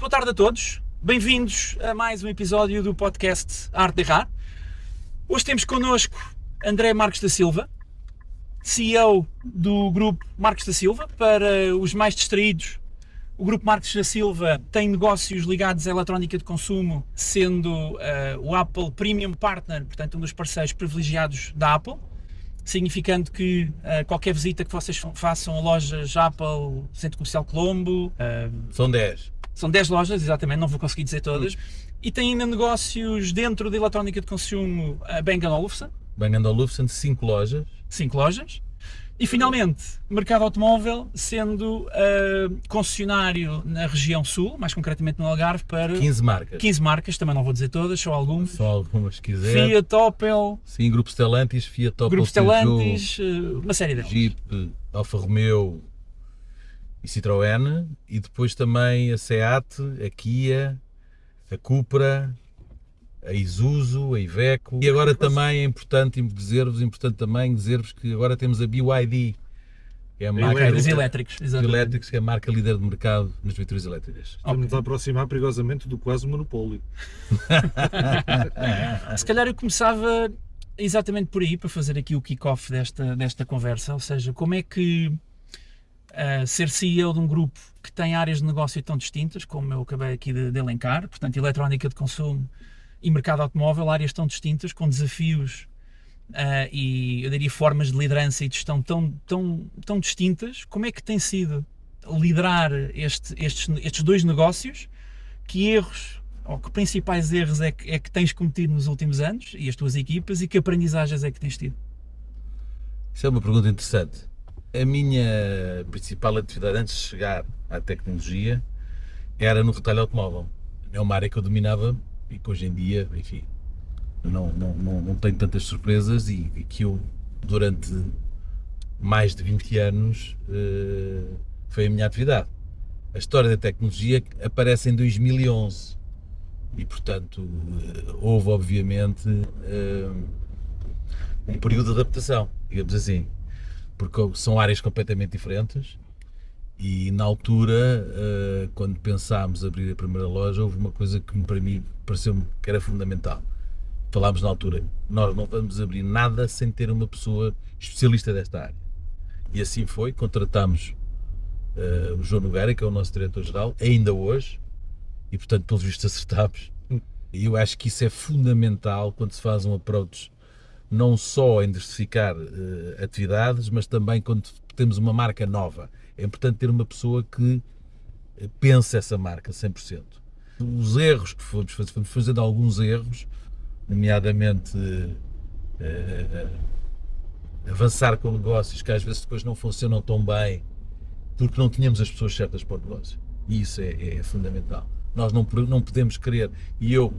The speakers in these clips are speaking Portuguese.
boa tarde a todos. Bem-vindos a mais um episódio do podcast Arte de Errar. Hoje temos connosco André Marques da Silva, CEO do grupo Marques da Silva. Para os mais distraídos, o grupo Marques da Silva tem negócios ligados à eletrónica de consumo, sendo o Apple Premium Partner, portanto um dos parceiros privilegiados da Apple, significando que qualquer visita que vocês façam a lojas Apple, Centro Comercial Colombo... São 10. São 10 lojas, exatamente, não vou conseguir dizer todas. E tem ainda negócios dentro da eletrónica de consumo a Bang & Olufsen. Bang & Olufsen, 5 lojas. 5 lojas. E finalmente, mercado automóvel, sendo concessionário na região sul, mais concretamente no Algarve, para 15 marcas. 15 marcas, também não vou dizer todas, só algumas. Só algumas se quiser. Fiat, Opel, Sim, Grupo Stellantis, Fiat, Opel, Grupo Stellantis, uma série delas. Jeep, Alfa Romeo e Citroën. E depois também a Seat, a Kia, a Cupra, a Isuzu, a Iveco. E agora também é importante dizer-vos que agora temos a BYD, que é a marca Os elétricos, exatamente. que é a marca líder de mercado nas viaturas elétricas. Estamos a aproximar perigosamente do quase monopólio. Se calhar eu começava exatamente por aí, para fazer aqui o kick-off desta conversa, ou seja, como é que ser CEO de um grupo que tem áreas de negócio tão distintas, como eu acabei aqui de elencar, portanto eletrónica de consumo e mercado automóvel, áreas tão distintas, com desafios e eu diria formas de liderança e de gestão tão distintas, como é que tem sido liderar estes dois negócios? Que erros, ou que principais erros é que tens cometido nos últimos anos, e as tuas equipas, e que aprendizagens é que tens tido? Isso é uma pergunta interessante. A minha principal atividade antes de chegar à tecnologia era no retalho automóvel. É uma área que eu dominava e que hoje em dia, enfim, não tenho tantas surpresas e que eu, durante mais de 20 anos, foi a minha atividade. A história da tecnologia aparece em 2011 e, portanto, houve, obviamente, um período de adaptação, digamos assim, porque são áreas completamente diferentes e, na altura, quando pensámos abrir a primeira loja, houve uma coisa que para mim pareceu-me que era fundamental. Falámos na altura, nós não vamos abrir nada sem ter uma pessoa especialista desta área. E assim foi, contratámos o João Nogueira, que é o nosso diretor-geral, ainda hoje, e portanto, pelos vistos, acertámos. E eu acho que isso é fundamental quando se faz um approach, não só em diversificar atividades, mas também quando temos uma marca nova. É importante ter uma pessoa que pense essa marca 100%. Os erros que fomos fazendo alguns erros, nomeadamente avançar com negócios que às vezes depois não funcionam tão bem, porque não tínhamos as pessoas certas para o negócio. E isso é fundamental. Nós não podemos querer, e eu,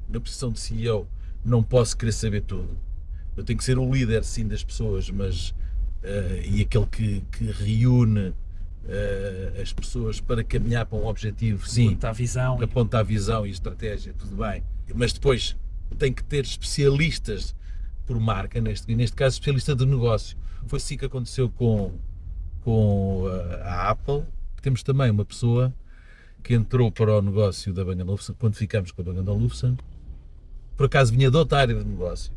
na posição de CEO, não posso querer saber tudo. Eu tenho que ser o líder, sim, das pessoas, mas e aquele que reúne as pessoas para caminhar para um objetivo, sim, aponta a visão e estratégia, tudo bem. Mas depois tem que ter especialistas por marca, neste caso especialista de negócio. Foi assim que aconteceu com a Apple. Temos também uma pessoa que entrou para o negócio da Bang & Olufsen, quando ficámos com a Bang & Olufsen, por acaso vinha de outra área de negócio,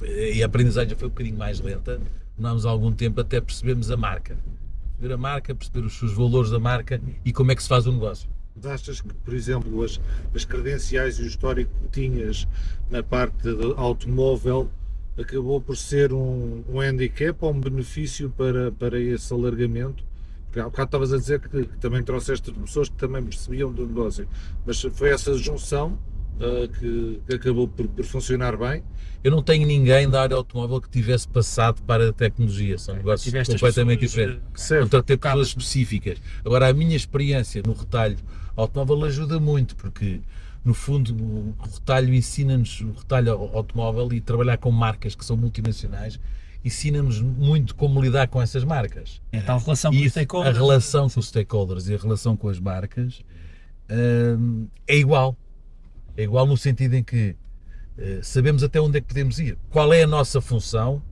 e a aprendizagem foi um bocadinho mais lenta. Demorámos algum tempo até percebermos a marca, perceber os seus valores da marca e como é que se faz o negócio. Achas que, por exemplo, as credenciais e o histórico que tinhas na parte de automóvel acabou por ser um handicap ou um benefício para esse alargamento? Porque há bocado estavas a dizer que também trouxeste pessoas que também percebiam do negócio, mas foi essa junção que acabou por funcionar bem? Eu não tenho ninguém da área automóvel que tivesse passado para a tecnologia, são negócios completamente diferentes. Contratei pessoas específicas. Agora, a minha experiência no retalho automóvel ajuda muito, porque no fundo o retalho ensina-nos, o retalho automóvel e trabalhar com marcas que são multinacionais, ensina-nos muito como lidar com essas marcas. Então a relação com os stakeholders. A relação com os stakeholders e a relação com as marcas é igual. É igual no sentido em que sabemos até onde é que podemos ir, qual é a nossa função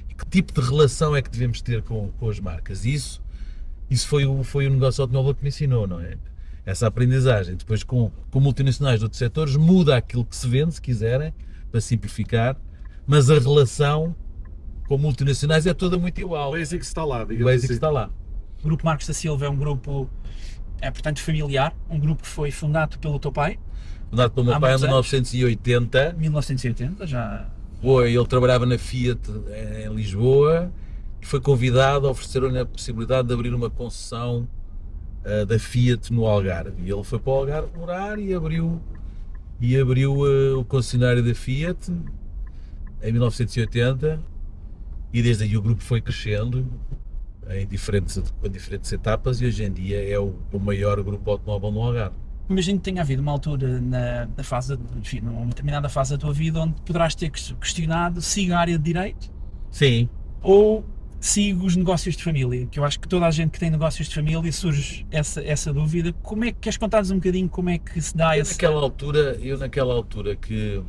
e que tipo de relação é que devemos ter com as marcas. Isso Isso foi o negócio automóvel que me ensinou, não é? Essa aprendizagem. Depois, com multinacionais de outros setores, muda aquilo que se vende, se quiserem, para simplificar, mas a relação com multinacionais é toda muito igual. O Basic está lá, O digamos Basic assim. está lá. O Grupo Marcos da Silva é um grupo, portanto, familiar, um grupo que foi fundado pelo teu pai, Fundado pelo meu Há pai em muitos anos? 1980. em 1980, já... Ele trabalhava na Fiat em Lisboa e foi convidado a oferecer-lhe a possibilidade de abrir uma concessão da Fiat no Algarve. E ele foi para o Algarve morar e abriu o concessionário da Fiat em 1980, e desde aí o grupo foi crescendo em diferentes etapas, e hoje em dia é o maior grupo automóvel no Algarve. Imagino que tenha havido uma altura na fase, enfim, numa determinada fase da tua vida onde poderás ter questionado: sigo a área de Direito Sim, ou sigo os negócios de família? Que eu acho que toda a gente que tem negócios de família surge essa dúvida. Como é que queres contar-nos um bocadinho como é que se dá esse... naquela altura que,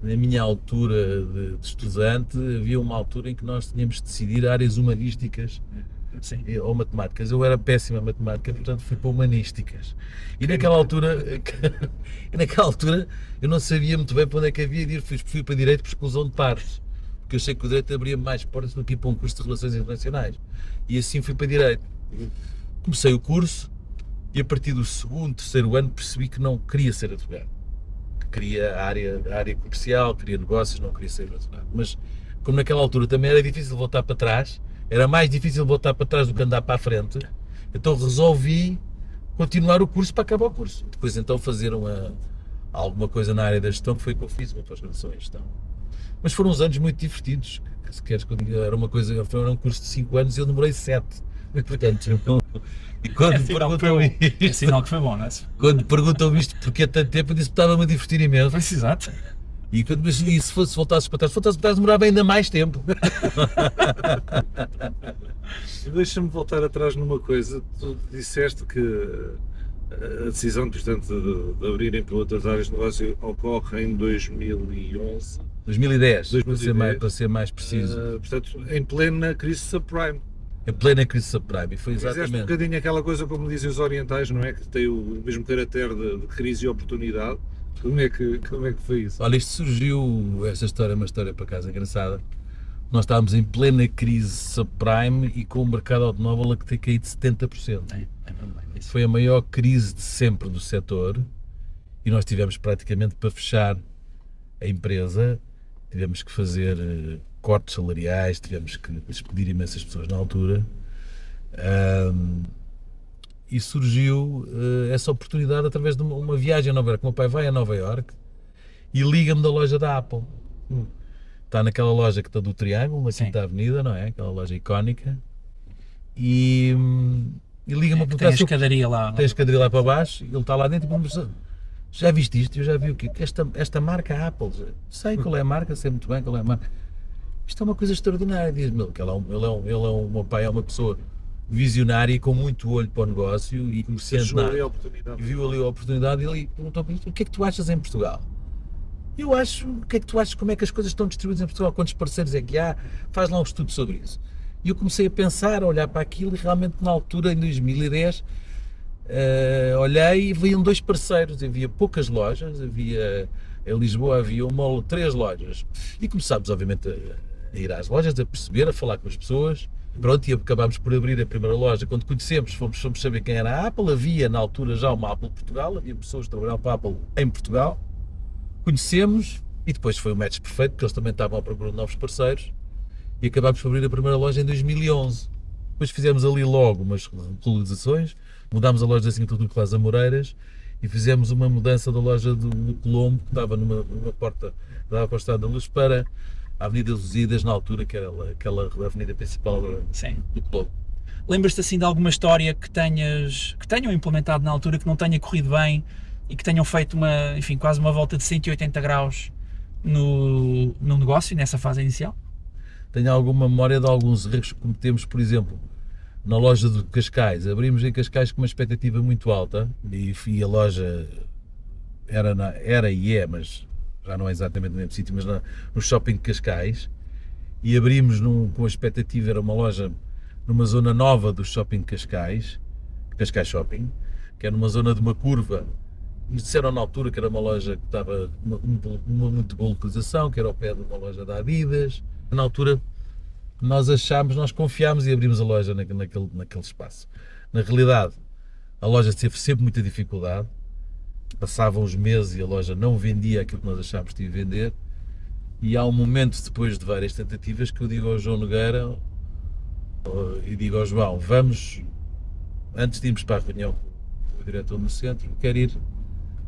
na minha altura de estudante, havia uma altura em que nós tínhamos de decidir áreas humanísticas Sim. ou matemáticas. Eu era péssima em matemática, portanto fui para humanísticas. E naquela altura eu não sabia muito bem para onde é que havia de ir. Fui para Direito por exclusão de pares, porque eu achei que o Direito abria mais portas do que ir para um curso de Relações Internacionais. E assim fui para Direito. Comecei o curso e a partir do segundo, terceiro ano percebi que não queria ser advogado. Queria a área comercial, queria negócios, não queria ser advogado. Mas como naquela altura também era difícil voltar para trás, era mais difícil voltar para trás do que andar para a frente, então resolvi continuar o curso para acabar o curso. Depois então fazer alguma coisa na área da gestão, que foi o que eu fiz, uma pós-graduação em gestão. Mas foram uns anos muito divertidos, se queres que eu diga, era um curso de 5 anos e eu demorei 7. Portanto, e quando É sinal que foi bom, não é? quando perguntam isto porque há tanto tempo, eu disse que estava-me a divertir imenso. Pois, exato. E se voltasses para trás, demorava ainda mais tempo. Deixa-me voltar atrás numa coisa. Tu disseste que a decisão, portanto, de abrirem para outras áreas de negócio ocorre em 2011. 2010, 2010. para ser mais preciso. Portanto, em plena crise subprime. Em plena crise subprime, e foi Fizeste um exatamente. bocadinho aquela coisa, como dizem os orientais, não é? Que tem o mesmo caráter de crise e oportunidade. Como é que foi isso? Olha, isto surgiu, esta história é uma história para casa engraçada. Nós estávamos em plena crise subprime e com o mercado automóvel a ter caído 70%. Foi a maior crise de sempre do setor e nós tivemos praticamente para fechar a empresa, tivemos que fazer cortes salariais, tivemos que despedir imensas pessoas na altura. E surgiu essa oportunidade através de uma viagem a Nova Iorque. O meu pai vai a Nova Iorque e liga-me da loja da Apple. Está naquela loja que está do Triângulo, na Quinta Avenida, não é? Aquela loja icónica. E liga-me a perguntar Tem a escadaria lá. Tem a escadaria lá para baixo, ele está lá dentro e pergunta: já viste isto? Eu já vi o quê? Esta marca Apple. Sei qual é a marca, sei muito bem qual é a marca. Isto é uma coisa extraordinária, diz-me ele, que o meu pai é uma pessoa visionária e com muito olho para o negócio e comerciante na área. E viu ali a oportunidade e ele perguntou-me: o que é que tu achas em Portugal? Eu acho, o que é que tu achas, como é que as coisas estão distribuídas em Portugal, quantos parceiros é que há, faz lá um estudo sobre isso. E eu comecei a pensar, a olhar para aquilo e realmente na altura, em 2010, olhei e viam 2 parceiros, havia poucas lojas, em Lisboa havia 1 ou 3 lojas. E começámos obviamente a ir às lojas, a perceber, a falar com as pessoas. Pronto, e acabámos por abrir a primeira loja. Quando conhecemos, fomos saber quem era a Apple. Havia na altura já uma Apple Portugal, havia pessoas que trabalhavam para a Apple em Portugal. Conhecemos e depois foi o match perfeito, porque eles também estavam à procura de novos parceiros e acabámos por abrir a primeira loja em 2011. Depois fizemos ali logo umas localizações, mudámos a loja da Cintura do Clas Amoreiras e fizemos uma mudança da loja do Colombo, que estava numa porta que dava para o Estado da Luz, para a Avenida Lusíadas, na altura, que era aquela avenida principal do Colombo. Lembras-te assim de alguma história que tenham implementado na altura, que não tenha corrido bem e que tenham feito quase uma volta de 180 graus no negócio, nessa fase inicial? Tenho alguma memória de alguns erros que cometemos, por exemplo, na loja de Cascais. Abrimos em Cascais com uma expectativa muito alta e a loja era e é, mas já não é exatamente no mesmo sítio, mas no shopping de Cascais, e abrimos com a expectativa, era uma loja numa zona nova do Shopping Cascais Shopping, que é numa zona de uma curva. Nos disseram na altura que era uma loja que estava uma muito boa localização, que era ao pé de uma loja da Adidas. Na altura nós confiámos e abrimos a loja naquele espaço. Na realidade, a loja teve sempre muita dificuldade. Passavam os meses e a loja não vendia aquilo que nós achávamos que ia vender. E há um momento, depois de várias tentativas, que eu digo ao João Nogueira e digo ao João, vamos, antes de irmos para a reunião com o diretor do centro, quero ir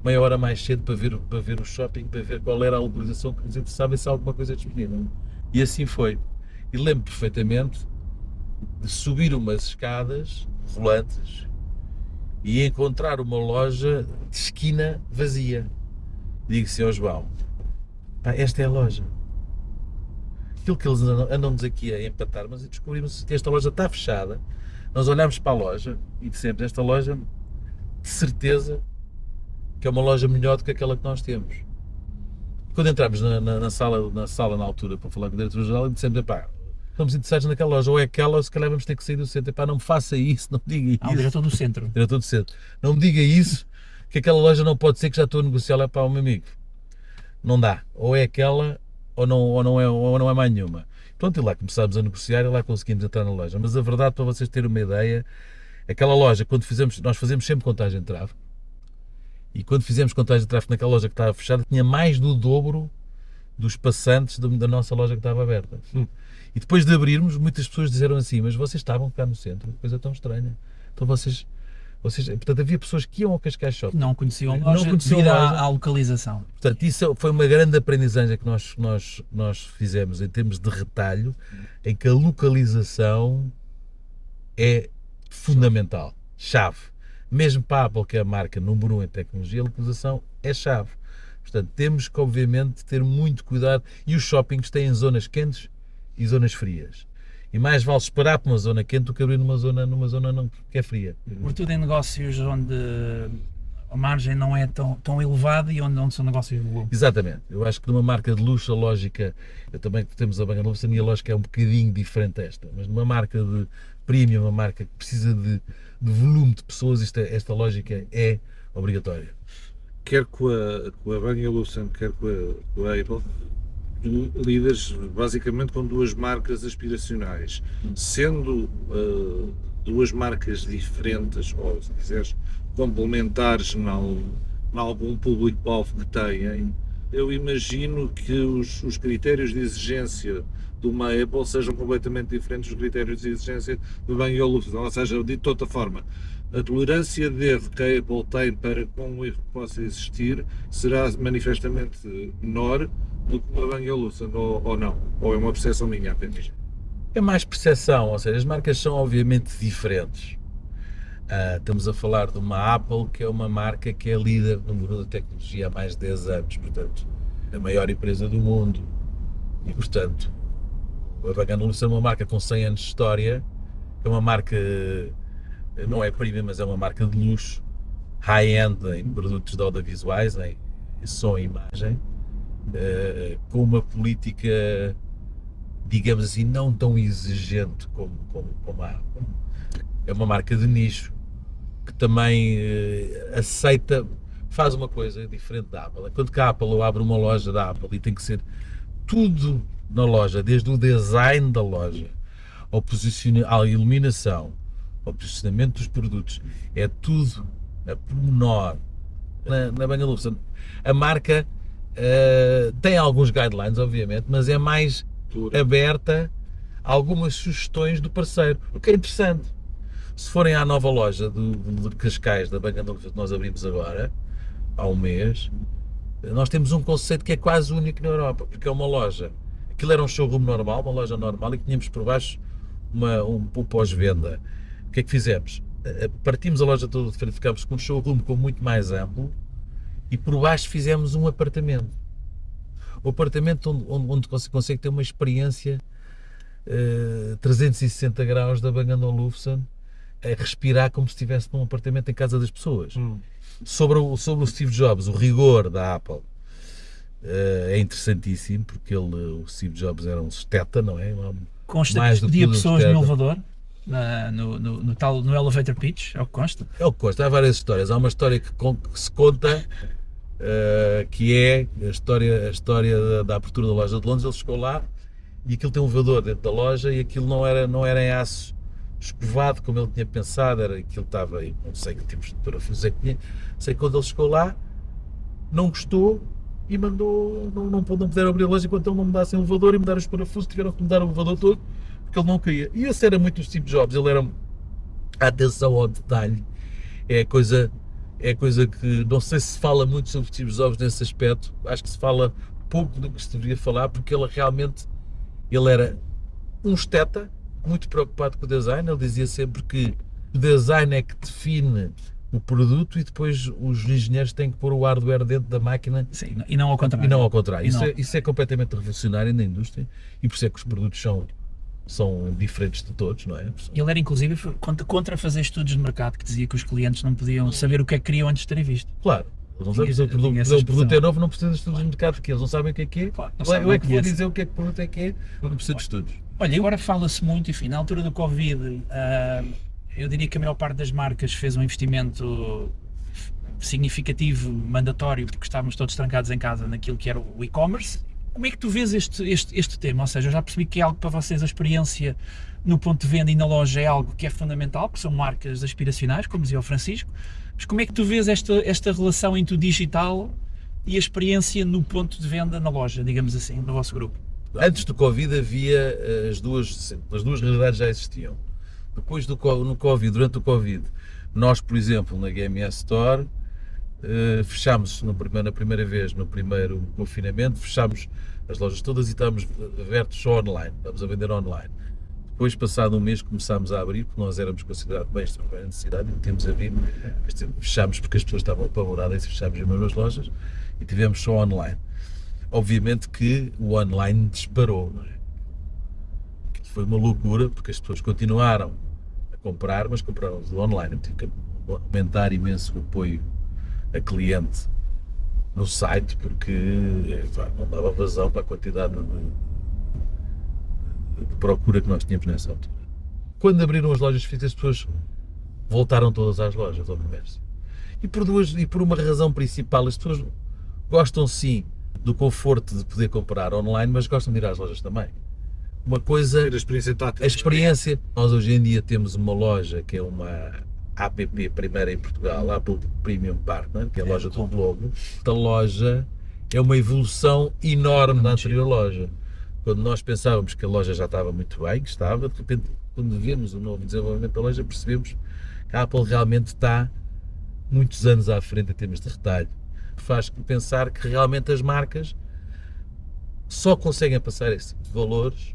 meia hora mais cedo para ver o shopping, para ver qual era a localização que nos interessava e se há alguma coisa disponível. E assim foi. E lembro perfeitamente de subir umas escadas rolantes e encontrar uma loja de esquina vazia. Digo-se ao João, pá, esta é a loja. Aquilo que eles andam-nos aqui a empatar, mas descobrimos que esta loja está fechada. Nós olhámos para a loja e dissemos, esta loja, de certeza, que é uma loja melhor do que aquela que nós temos. Quando entramos na sala na altura para falar com o diretor-geral, dissemos, pá, estamos interessados naquela loja, ou é aquela, ou se calhar vamos ter que sair do centro. Pá, não me faça isso, não me diga isso. O diretor do centro. Diretor do centro. Não me diga isso, que aquela loja não pode ser, que já estou a negociar lá para o meu amigo. Não dá. Ou é aquela, ou não é mais nenhuma. Pronto, e lá começámos a negociar e lá conseguimos entrar na loja. Mas a verdade, para vocês terem uma ideia, aquela loja, nós fazemos sempre contagem de tráfego. E quando fizemos contagem de tráfego naquela loja que estava fechada, tinha mais do dobro dos passantes da nossa loja que estava aberta. E depois de abrirmos, muitas pessoas disseram assim, mas vocês estavam cá no centro, coisa tão estranha. Então vocês, portanto, havia pessoas que iam ao Cascais Shopping. Não conheciam a loja devido à localização. Portanto, isso foi uma grande aprendizagem que nós fizemos em termos de retalho, em que a localização é fundamental, chave. Mesmo para a Apple, que é a marca número 1 em tecnologia, a localização é chave. Portanto, temos que, obviamente, ter muito cuidado. E os shoppings têm zonas quentes e zonas frias. E mais vale esperar para uma zona quente do que abrir numa zona não, que é fria. Sobretudo em negócios onde a margem não é tão elevada e onde são negócios de volume. Exatamente. Eu acho que numa marca de luxo, a lógica, também temos a Bang & Olufsen e a lógica é um bocadinho diferente desta. Mas numa marca de premium, uma marca que precisa de volume de pessoas, esta lógica é obrigatória. Quer com a Bang & Olufsen, quer com a Apple, tu lidas basicamente com duas marcas aspiracionais, sendo duas marcas diferentes, ou se quiseres, complementares em algum público-alvo que têm. Eu imagino que os critérios de exigência de uma Apple sejam completamente diferentes dos critérios de exigência do Bang & Olufsen, ou seja, dito de outra forma, a tolerância de erro que a Apple tem para com um erro que possa existir será manifestamente menor do que uma Bang & Olufsen, ou não? Ou é uma percepção minha apenas? É mais percepção, ou seja, as marcas são obviamente diferentes. Estamos a falar de uma Apple, que é uma marca que é líder no mundo da tecnologia há mais de 10 anos, portanto, a maior empresa do mundo. E, portanto, a Bang & Olufsen é uma marca com 100 anos de história, é uma marca, não é premium, mas é uma marca de luxo, high-end em produtos de audiovisuais, em som e imagem, com uma política, digamos assim, não tão exigente como a Apple. É uma marca de nicho, que também aceita, faz uma coisa diferente da Apple. Quando que a Apple abre uma loja da Apple e tem que ser tudo na loja, desde o design da loja, à iluminação, ao posicionamento dos produtos, é tudo a pormenor. Na Bang & Olufsen, a marca tem alguns guidelines, obviamente, mas é mais aberta a algumas sugestões do parceiro, o que é interessante. Se forem à nova loja de Cascais, da Bang & Olufsen que nós abrimos agora, há um mês, nós temos um conceito que é quase único na Europa, porque é uma loja, aquilo era um showroom normal, uma loja normal, e tínhamos por baixo um pós-venda. O que é que fizemos? Partimos a loja toda diferente, ficámos com um showroom muito mais amplo, e por baixo fizemos um apartamento. O apartamento onde você consegue ter uma experiência 360 graus da Bang & Olufsen, a respirar como se estivesse num apartamento em casa das pessoas. Sobre o Steve Jobs, o rigor da Apple é interessantíssimo, porque o Steve Jobs era um esteta, não é? Consta que despedia pessoas no elevador? no elevator pitch, é o que consta. É o que consta, há várias histórias. Há uma história que se conta, que é a história da abertura da loja de Londres. Ele chegou lá e aquilo tem um elevador dentro da loja e aquilo não era em aço escovado como ele tinha pensado, aquilo estava aí, não sei que tipos de parafusos é que tinha. Sei que quando ele chegou lá, não gostou e mandou, não puderam abrir a loja enquanto ele não mudasse o elevador e mudar os parafusos, tiveram que mudar o elevador todo, porque ele não queria. E esse era muito o Steve Jobs, ele era a atenção ao detalhe, é coisa que não sei se fala muito sobre Steve Jobs nesse aspecto, acho que se fala pouco do que se deveria falar, porque ele era um esteta, muito preocupado com o design. Ele dizia sempre que o design é que define o produto e depois os engenheiros têm que pôr o hardware dentro da máquina. Sim, e não ao contrário. E não ao contrário. Isso é completamente revolucionário na indústria e por isso é que os produtos são diferentes de todos, não é? Ele era inclusive contra fazer estudos de mercado, que dizia que os clientes não podiam saber o que é que queriam antes de terem visto. Claro. Eles não sabem se o produto é novo, não precisa de estudos de mercado, porque eles não sabem o que é. Claro, eu é que vou dizer o que é que o produto é, não precisa de estudos. Olha, agora fala-se muito, enfim, na altura do Covid, eu diria que a maior parte das marcas fez um investimento significativo, mandatório, porque estávamos todos trancados em casa naquilo que era o e-commerce. Como é que tu vês este tema? Ou seja, eu já percebi que é algo para vocês, a experiência no ponto de venda e na loja é algo que é fundamental, porque são marcas aspiracionais, como dizia o Francisco, mas como é que tu vês esta relação entre o digital e a experiência no ponto de venda na loja, digamos assim, no vosso grupo? Antes do Covid havia as duas realidades já existiam. Depois no Covid, durante o Covid, nós, por exemplo, na GMS Store, fechámos na primeira vez, no primeiro confinamento, fechámos as lojas todas e estávamos abertos só online, estávamos a vender online. Depois, passado um mês, começámos a abrir, porque nós éramos considerados bem extremamente necessidade e temos a abrir, fechámos porque as pessoas estavam apavoradas e fechámos as mesmas lojas e tivemos só online. Obviamente que o online disparou, não é? Foi uma loucura, porque as pessoas continuaram a comprar, mas compraram do online. Eu tive que aumentar imenso o apoio a cliente no site, porque não dava vazão para a quantidade de procura que nós tínhamos nessa altura. Quando abriram as lojas físicas, as pessoas voltaram todas às lojas, ao comércio. E por uma razão principal, as pessoas gostam sim do conforto de poder comprar online, mas gostam de ir às lojas também. Uma coisa, a experiência tática. A experiência. Nós hoje em dia temos uma loja que é uma APP primeira em Portugal, Apple Premium Partner, que é a loja do Globo. Esta loja é uma evolução enorme da anterior loja. Quando nós pensávamos que a loja já estava muito bem, que estava, de repente, quando vemos o novo desenvolvimento da loja, percebemos que a Apple realmente está muitos anos à frente em termos de retalho. Faz pensar que realmente as marcas só conseguem passar esse tipo de valores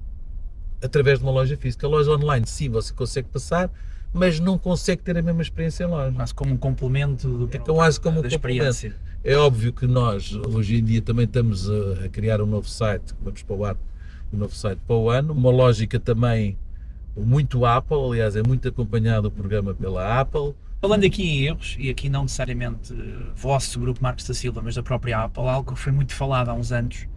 através de uma loja física. A loja online, sim, você consegue passar, mas não consegue ter a mesma experiência em loja. Quase como um complemento da experiência. É óbvio que nós, hoje em dia, também estamos a criar um novo site, vamos para o ar, um novo site para o ano, uma lógica também muito Apple, aliás, é muito acompanhado o programa pela Apple. Falando aqui em erros, e aqui não necessariamente vosso grupo Marcos da Silva, mas da própria Apple, algo que foi muito falado há uns anos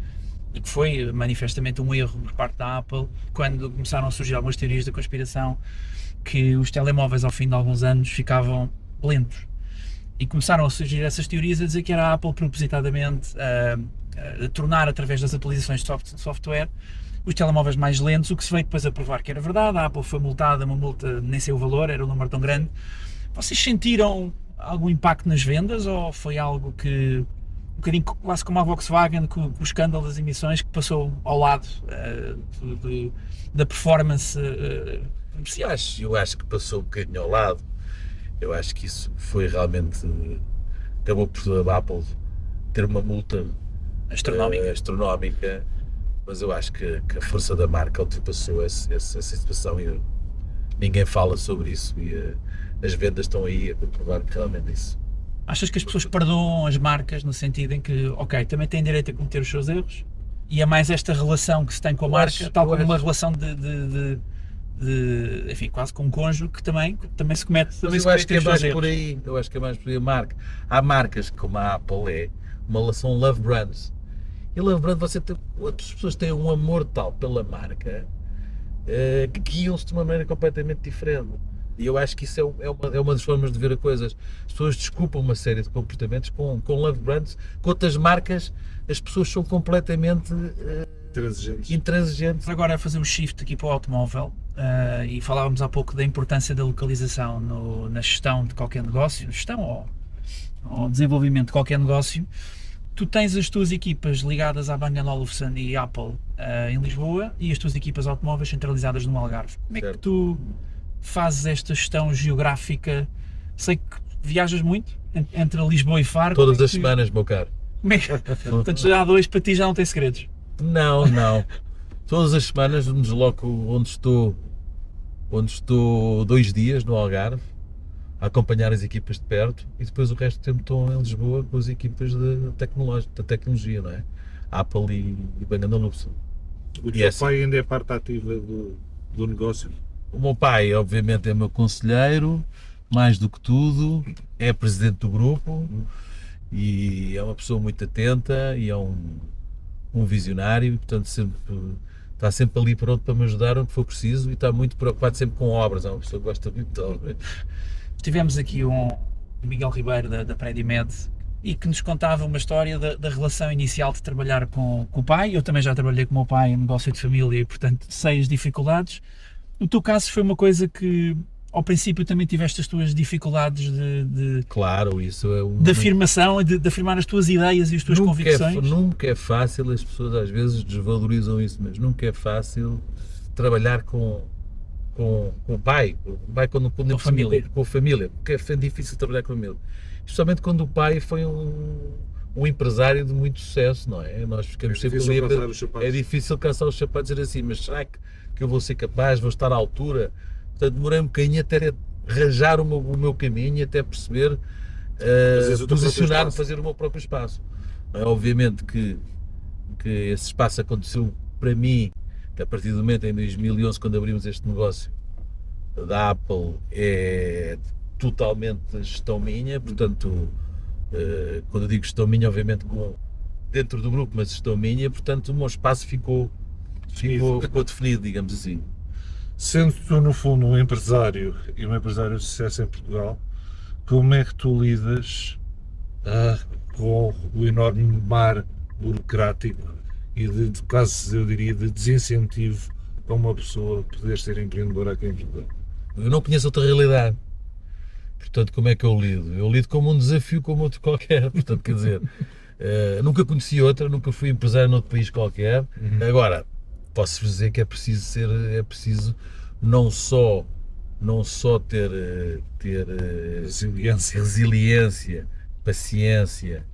e que foi manifestamente um erro por parte da Apple, quando começaram a surgir algumas teorias da conspiração, que os telemóveis ao fim de alguns anos ficavam lentos. E começaram a surgir essas teorias a dizer que era a Apple propositadamente a tornar, através das atualizações de software, os telemóveis mais lentos, o que se veio depois a provar que era verdade. A Apple foi multada, uma multa, nem sei o valor, era um número tão grande. Vocês sentiram algum impacto nas vendas ou foi algo que, um bocadinho quase como a Volkswagen, com o escândalo das emissões, que passou ao lado da performance comercial? Eu acho que passou um bocadinho ao lado. Eu acho que isso foi realmente, acabou por a Apple ter uma multa astronómica, mas eu acho que a força da marca ultrapassou essa situação e ninguém fala sobre isso e as vendas estão aí a comprovar que realmente isso. Achas que as pessoas perdoam as marcas no sentido em que, ok, também têm direito a cometer os seus erros e é mais esta relação que se tem com a marca, tal como uma relação enfim, quase com um cônjuge que também se comete. Mas eu acho que é mais por aí. Eu acho que é mais por aí a marca. Há marcas como a Apple é uma relação love brands. E love brand, as pessoas têm um amor tal pela marca que guiam-se de uma maneira completamente diferente. E eu acho que isso é uma das formas de ver as coisas. As pessoas desculpam uma série de comportamentos com love brands, com outras marcas, as pessoas são completamente intransigentes. Agora a fazer um shift aqui para o automóvel, e falávamos há pouco da importância da localização na gestão de qualquer negócio, gestão ou desenvolvimento de qualquer negócio. Tu tens as tuas equipas ligadas à Bang & Olufsen e Apple em Lisboa e as tuas equipas automóveis centralizadas no Algarve. Como é que tu fazes esta gestão geográfica? Sei que viajas muito entre Lisboa e Faro. Todas as semanas, meu caro. Portanto, já há dois, para ti já não tem segredos. Não. Todas as semanas me desloco onde estou 2 dias no Algarve, a acompanhar as equipas de perto, e depois o resto do tempo estou em Lisboa com as equipas da tecnologia, não é? Apple e Bang & Olufsen. O teu pai ainda é parte ativa do negócio? O meu pai, obviamente, é meu conselheiro, mais do que tudo, é presidente do grupo e é uma pessoa muito atenta e é um visionário, portanto está sempre ali pronto para me ajudar onde for preciso e está muito preocupado sempre com obras. É uma pessoa que gosta muito de obras. Tivemos aqui o Miguel Ribeiro da Predimed e que nos contava uma história da relação inicial de trabalhar com o pai. Eu também já trabalhei com o meu pai em negócio de família e, portanto, sei as dificuldades. No teu caso foi uma coisa que ao princípio também tiveste as tuas dificuldades Claro, isso é de afirmação, de afirmar as tuas ideias e as tuas convicções. Nunca é fácil, as pessoas às vezes desvalorizam isso, mas nunca é fácil trabalhar com o pai quando com a família. Com a família, porque é difícil trabalhar com a família. Especialmente quando o pai foi um empresário de muito sucesso, não é? Nós ficamos sempre ali. É difícil calçar os sapatos e dizer assim, mas será que eu vou ser capaz, vou estar à altura? Portanto, demorei um bocadinho até arranjar o meu caminho, até perceber, posicionar-me, fazer o meu próprio espaço. Obviamente que esse espaço aconteceu para mim, que a partir do momento em 2011, quando abrimos este negócio da Apple, é totalmente gestão minha, portanto, quando eu digo gestão minha, obviamente dentro do grupo, mas gestão minha, portanto o meu espaço ficou definido, digamos assim. Sendo tu, no fundo, um empresário e um empresário de sucesso em Portugal, como é que tu lidas com o enorme mar burocrático e de quase, eu diria, de desincentivo para uma pessoa poder ser empreendedora aqui em Portugal? Eu não conheço outra realidade. Portanto, como é que eu lido? Eu lido como um desafio como outro qualquer. Portanto, quer dizer, nunca conheci outra, nunca fui empresário noutro país qualquer. Agora, posso-vos dizer que é preciso não só ter resiliência, paciência,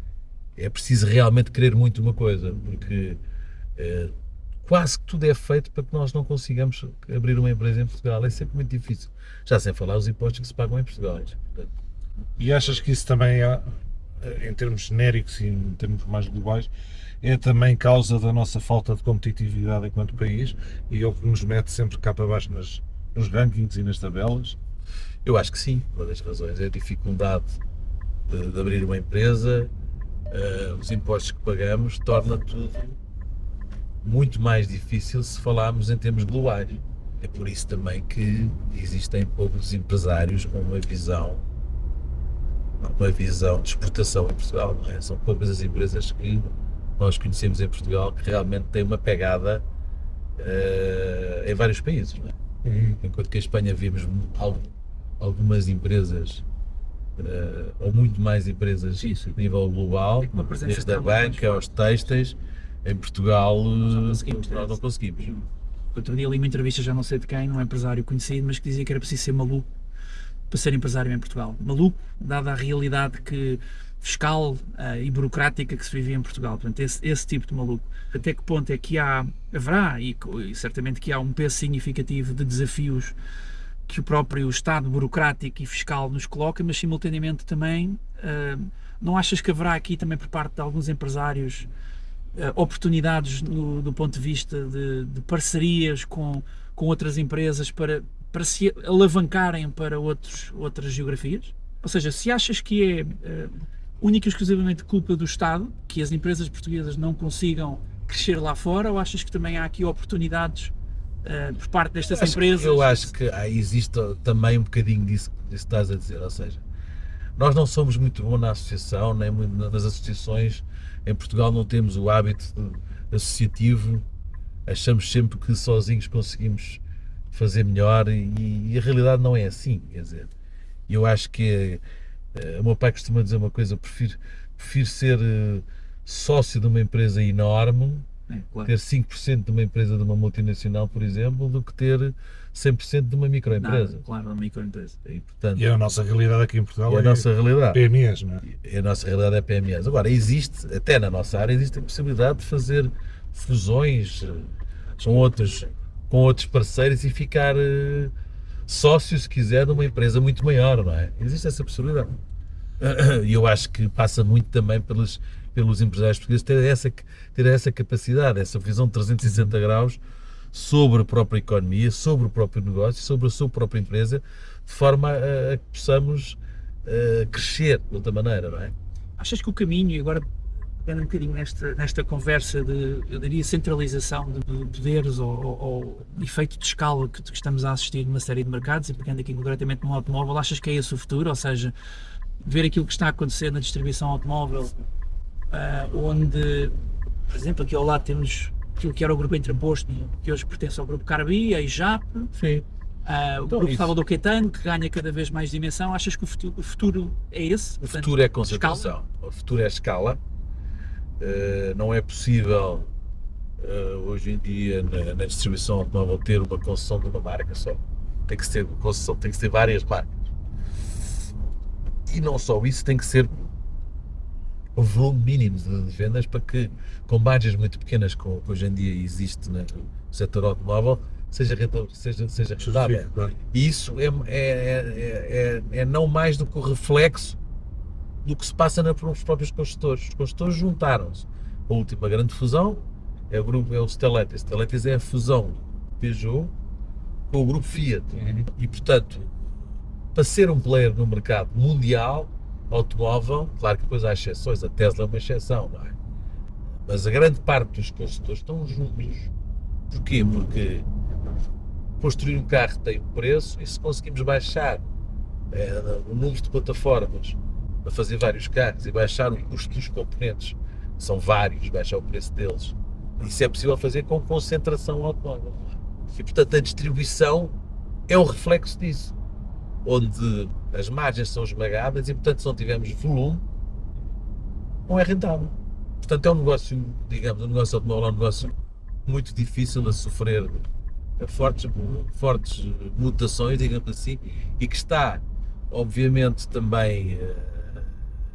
é preciso realmente querer muito uma coisa, porque quase que tudo é feito para que nós não consigamos abrir uma empresa em Portugal. É sempre muito difícil, já sem falar os impostos que se pagam em Portugal. Portanto, e achas que isso também é, em termos genéricos e em termos mais globais, é também causa da nossa falta de competitividade enquanto país e é o que nos mete sempre cá para baixo nos rankings e nas tabelas? Eu acho que sim, uma das razões é a dificuldade de abrir uma empresa, os impostos que pagamos torna tudo muito mais difícil se falarmos em termos globais. É por isso também que existem poucos empresários com uma visão de exportação em Portugal, não é? São poucas as empresas que nós conhecemos em Portugal que realmente têm uma pegada em vários países, não é? Enquanto que em Espanha vimos algumas empresas, ou muito mais empresas a nível global, desde a banca aos têxteis. Em Portugal nós não conseguimos. Outro dia li uma entrevista, já não sei de quem, um empresário conhecido, mas que dizia que era preciso ser maluco para ser empresário em Portugal. Maluco, dada a realidade fiscal e burocrática que se vivia em Portugal. Portanto, esse tipo de maluco. Até que ponto é que haverá, e certamente que há um peso significativo de desafios que o próprio Estado burocrático e fiscal nos coloca, mas simultaneamente também, não achas que haverá aqui também por parte de alguns empresários oportunidades do ponto de vista de parcerias com outras empresas para se alavancarem para outras geografias? Ou seja, se achas que é única e exclusivamente culpa do Estado que as empresas portuguesas não consigam crescer lá fora, ou achas que também há aqui oportunidades por parte destas empresas? Eu acho que existe também um bocadinho disso que estás a dizer, ou seja, nós não somos muito bons na associação, nem muito nas associações. Em Portugal não temos o hábito associativo, achamos sempre que sozinhos conseguimos fazer melhor e a realidade não é assim, quer dizer, eu acho que o meu pai costuma dizer uma coisa, eu prefiro ser sócio de uma empresa enorme, Claro. ter 5% de uma empresa de uma multinacional, por exemplo, do que ter 100% de uma microempresa. Nada, claro, uma microempresa. E, portanto, E a nossa realidade aqui em Portugal a nossa realidade. PMEs, não é? A nossa realidade é PMEs. Agora, existe, até na nossa área, existe a possibilidade de fazer fusões com outros parceiros e ficar sócio, se quiser, de uma empresa muito maior, não é? Existe essa possibilidade. E eu acho que passa muito também pelos empresários portugueses ter essa capacidade, essa visão de 360 graus sobre a própria economia, sobre o próprio negócio, sobre a sua própria empresa, de forma a que possamos crescer de outra maneira, não é? Achas que o caminho, e agora pegando um bocadinho nesta conversa de, eu diria, centralização de poderes ou efeito de escala que estamos a assistir numa série de mercados, e pegando aqui concretamente no automóvel, achas que é esse o futuro? Ou seja, ver aquilo que está a acontecer na distribuição automóvel, onde, por exemplo, aqui ao lado temos aquilo que era o grupo Entreposto, que hoje pertence ao grupo Carbi, a IJAP, Sim. o grupo Salvador Caetano, que ganha cada vez mais dimensão. Achas que o futuro é esse? O futuro é concentração, o futuro é escala. Não é possível hoje em dia na distribuição automóvel ter uma concessão de uma marca só. Tem que ser concessão, tem que ser várias marcas. E não só isso, tem que ser o volume mínimo de vendas para que, com margens muito pequenas que hoje em dia existe no setor automóvel, seja rentável. E isso é não mais do que o reflexo do que se passa nos próprios construtores. Os construtores juntaram-se. A última grande fusão é o Stellantis. Stellantis é a fusão Peugeot com o grupo Fiat. E, portanto, para ser um player no mercado mundial automóvel, claro que depois há exceções, a Tesla é uma exceção, não é? Mas a grande parte dos construtores estão juntos. Porquê? Porque construir um carro tem um preço, e se conseguimos baixar o número de plataformas para fazer vários carros e baixar o custo dos componentes, são vários, baixar o preço deles, isso é possível fazer com concentração automóvel. E, portanto, a distribuição é um reflexo disso, onde as margens são esmagadas e, portanto, se não tivermos volume, não é rentável. Portanto, é um negócio, digamos, o negócio automóvel é um negócio muito difícil a sofrer fortes mutações, digamos assim, e que está, obviamente, também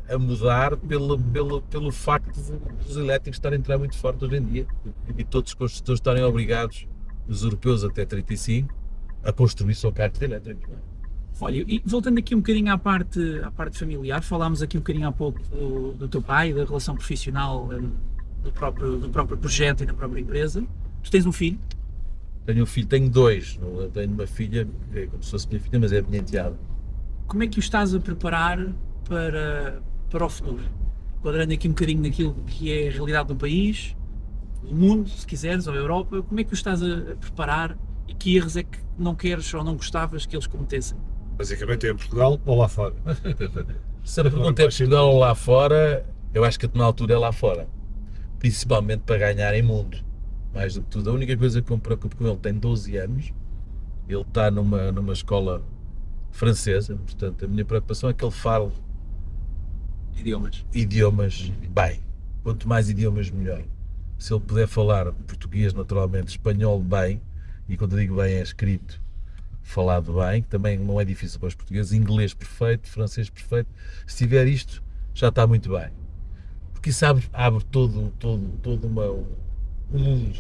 a mudar pelo facto dos elétricos estarem a entrar muito forte hoje em dia e todos os construtores estarem obrigados, os europeus até 35, a construir só carros elétricos. Olha, e voltando aqui um bocadinho à parte familiar, falámos aqui um bocadinho há pouco do teu pai, da relação profissional, do próprio projeto e da própria empresa. Tu tens um filho? Tenho um filho, tenho dois. Tenho uma filha, que é como se fosse minha filha, mas é minha enteada. Como é que o estás a preparar para o futuro? Enquadrando aqui um bocadinho naquilo que é a realidade do país, do mundo, se quiseres, ou a Europa, como é que o estás a preparar e que erros é que não queres ou não gostavas que eles cometessem? Basicamente é em Portugal ou lá fora? Se a pergunta é Portugal ou lá fora, eu acho que na altura é lá fora. Principalmente para ganhar em mundo. Mais do que tudo. A única coisa que eu me preocupo com ele, tem 12 anos, ele está numa escola francesa, portanto a minha preocupação é que ele fale idiomas bem. Quanto mais idiomas, melhor. Se ele puder falar português naturalmente, espanhol bem, e quando eu digo bem é escrito, falado bem, que também não é difícil para os portugueses, inglês perfeito, francês perfeito, se tiver isto, já está muito bem. Porque isso abre todo um mundo.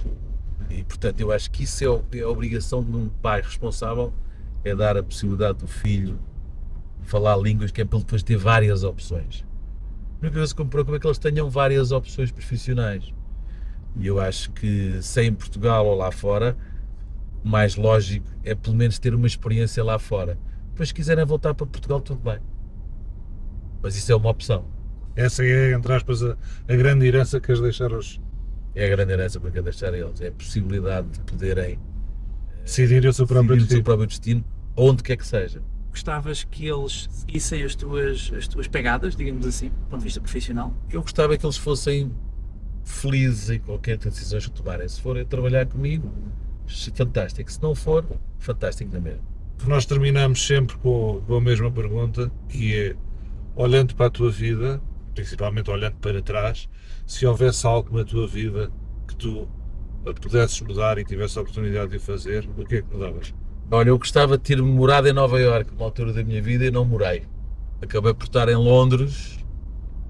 E, portanto, eu acho que isso é a obrigação de um pai responsável, é dar a possibilidade do filho falar línguas, que é para ele depois ter várias opções. A única coisa que me preocupa é que eles tenham várias opções profissionais. E eu acho que, se é em Portugal ou lá fora, o mais lógico é pelo menos ter uma experiência lá fora. Depois, se quiserem voltar para Portugal, tudo bem. Mas isso é uma opção. Essa é, entre aspas, a grande herança que as deixar aos... É a grande herança para que deixar eles. É a possibilidade de poderem Decidirem o seu próprio decidirem o seu destino. próprio destino, onde quer que seja. Gostavas que eles seguissem as tuas pegadas, digamos assim, do ponto de vista profissional? Eu gostava que eles fossem felizes em qualquer decisão que tomarem. Se forem trabalhar comigo, fantástico. Se não for, fantástico também. Nós terminamos sempre com a mesma pergunta, que é, olhando para a tua vida, principalmente olhando para trás, se houvesse algo na tua vida que tu pudesses mudar e tivesse a oportunidade de o fazer, o que é que mudavas? Olha, eu gostava de ter morado em Nova Iorque numa altura da minha vida e não morei. Acabei por estar em Londres,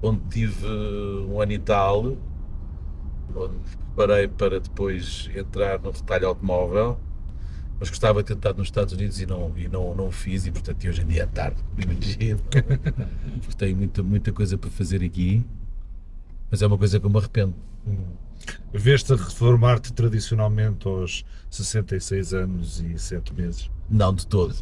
onde tive 1 ano e tal, onde preparei para depois entrar no retalho automóvel, mas gostava de ter estado nos Estados Unidos e não o fiz, e portanto hoje em dia é tarde, imagino. Porque tenho muita coisa para fazer aqui, mas é uma coisa que eu me arrependo. Veste a reformar-te tradicionalmente aos 66 anos e 7 meses? Não, de todo.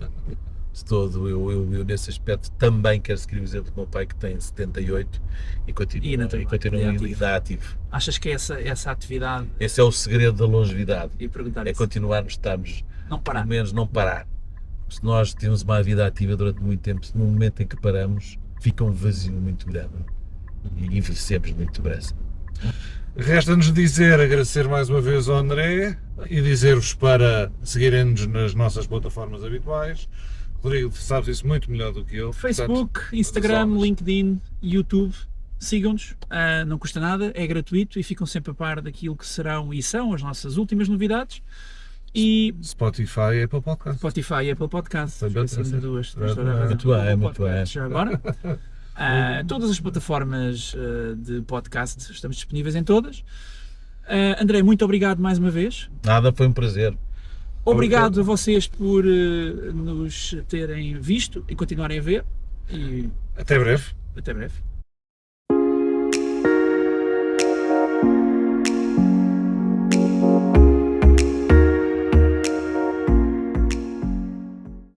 De todo. Eu nesse aspecto também quero seguir o exemplo do meu pai, que tem 78 e continua ainda ativo. Achas que essa atividade... Esse é o segredo da longevidade. E perguntar É isso. continuarmos, estarmos, Não parar. pelo menos não parar. Se nós temos uma vida ativa durante muito tempo, no momento em que paramos, fica um vazio muito grande e envelhecemos muito depressa. Resta-nos agradecer mais uma vez ao André e dizer-vos para seguirem-nos nas nossas plataformas habituais. Rodrigo, sabes isso muito melhor do que eu. Facebook, portanto, Instagram, somos. LinkedIn, YouTube, sigam-nos, não custa nada, é gratuito e ficam sempre a par daquilo que serão e são as nossas últimas novidades. E Spotify e Apple Podcast. Spotify e Apple Podcast, Foi bem, esqueci-me de duas. Muito bem. Já agora. Todas as plataformas de podcast, estamos disponíveis em todas. André, muito obrigado mais uma vez. Nada, foi um prazer. Obrigado a vocês por nos terem visto e continuarem a ver. E Até breve. até breve.